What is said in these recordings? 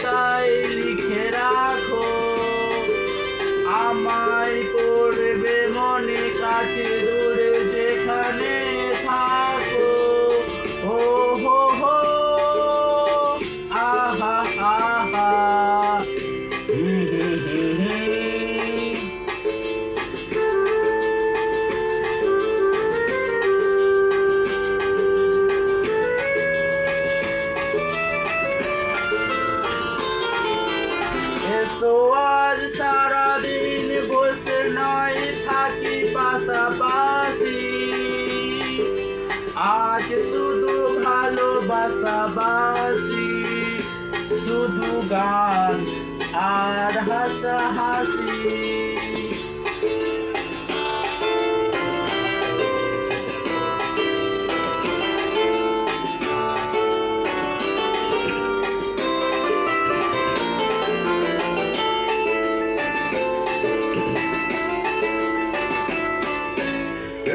খাতায় লিখে রাখো, আমায় পড়বে মনে কাছে দূরে যেখানে থাকো। ও হো হো, আহা আহা, এসো আজ সারাদিন বসে নয় থাকি পাশাপাশি, আজ শুধু ভালোবাসাবাসি, শুধু গান আর হাসাহাসি।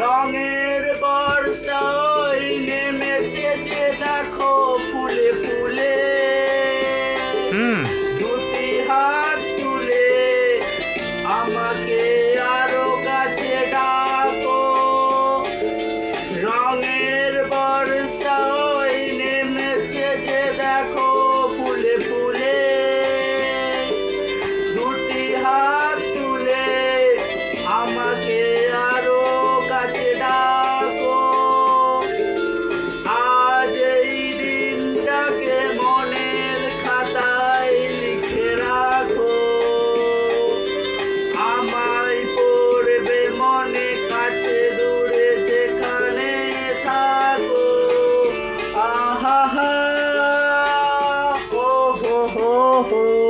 রঙের বর্ষায় নেমেছে যে দেখো ফুলে ফুলে, দুটি হাত তুলে আমাকে আরো কাছে ডাকো। রঙের বর্ষায় নেমেছে যে দেখো ফুলে ফুলে, দুটি হাত তুলে আমাকে আরো কাছে ডাকো। আজ এই দিনটাকে মনের খাতায় লিখে রাখো, আমায় পড়বে মনে কাছে দূরে যেখানে থাকো। আহা হা, ও হো হো হো।